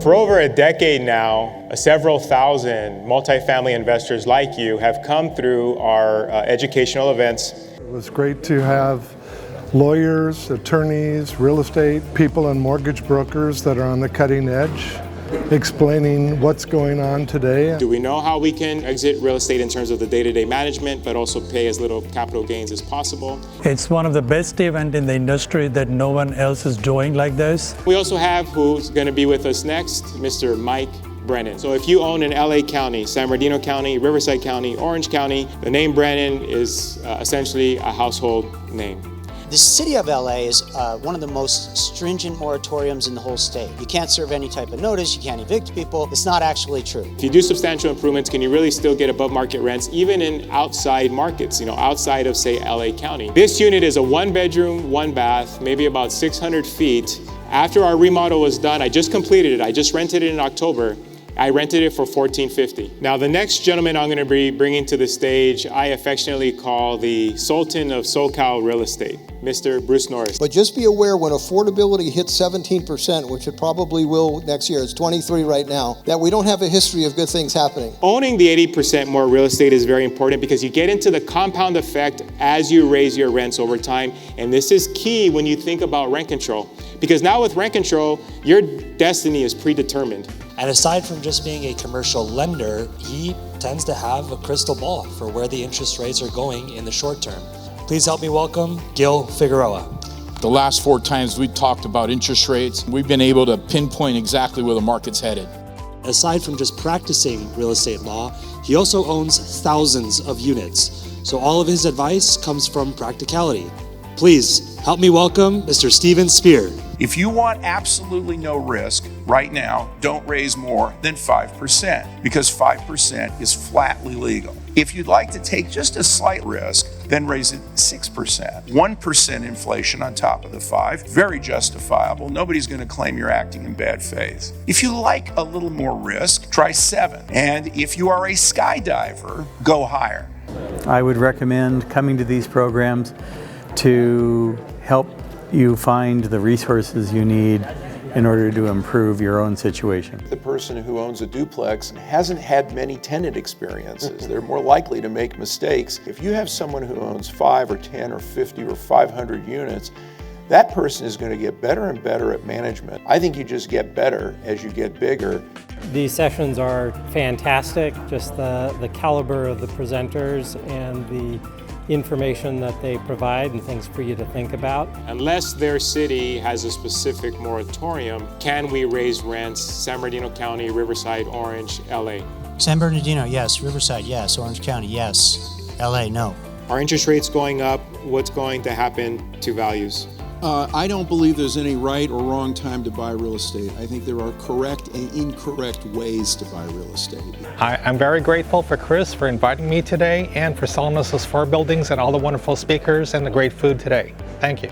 For over a decade now, several thousand multifamily investors like you have come through our educational events. It was great to have lawyers, attorneys, real estate people, and mortgage brokers that are on the cutting edge, explaining what's going on today. Do we know how we can exit real estate in terms of the day-to-day management, but also pay as little capital gains as possible? It's one of the best events in the industry that no one else is doing like this. We also have who's going to be with us next, Mr. Mike Brennan. So if you own in LA County, San Bernardino County, Riverside County, Orange County, the name Brennan is essentially a household name. The city of LA is one of the most stringent moratoriums in the whole state. You can't serve any type of notice, you can't evict people. It's not actually true. If you do substantial improvements, can you really still get above market rents, even in outside markets, outside of, say, LA County? This unit is a 1-bedroom, 1-bath, maybe about 600 feet. After our remodel was done, I just completed it. I just rented it in October. I rented it for $1,450. Now, the next gentleman I'm going to be bringing to the stage, I affectionately call the Sultan of SoCal real estate, Mr. Bruce Norris. But just be aware when affordability hits 17%, which it probably will next year, it's 23 right now, that we don't have a history of good things happening. Owning the 80% more real estate is very important because you get into the compound effect as you raise your rents over time. And this is key when you think about rent control. Because now with rent control, your destiny is predetermined. And aside from just being a commercial lender, he tends to have a crystal ball for where the interest rates are going in the short term. Please help me welcome Gil Figueroa. The last 4 times we talked about interest rates, we've been able to pinpoint exactly where the market's headed. Aside from just practicing real estate law, he also owns thousands of units. So all of his advice comes from practicality. Please help me welcome Mr. Steven Spear. If you want absolutely no risk right now, don't raise more than 5% because 5% is flatly legal. If you'd like to take just a slight risk, then raise it 6%. 1% inflation on top of the 5, very justifiable. Nobody's going to claim you're acting in bad faith. If you like a little more risk, try 7. And if you are a skydiver, go higher. I would recommend coming to these programs to help you find the resources you need in order to improve your own situation. The person who owns a duplex hasn't had many tenant experiences. They're more likely to make mistakes. If you have someone who owns 5 or 10 or 50 or 500 units, that person is going to get better and better at management. I think you just get better as you get bigger. These sessions are fantastic, just the caliber of the presenters and the information that they provide and things for you to think about. Unless their city has a specific moratorium, can we raise rents? San Bernardino County, Riverside, Orange, LA. San Bernardino, yes. Riverside, yes. Orange County, yes. LA, no. Are interest rates going up? What's going to happen to values? I don't believe there's any right or wrong time to buy real estate. I think there are correct and incorrect ways to buy real estate. I'm very grateful for Chris for inviting me today and for selling us those 4 buildings and all the wonderful speakers and the great food today. Thank you.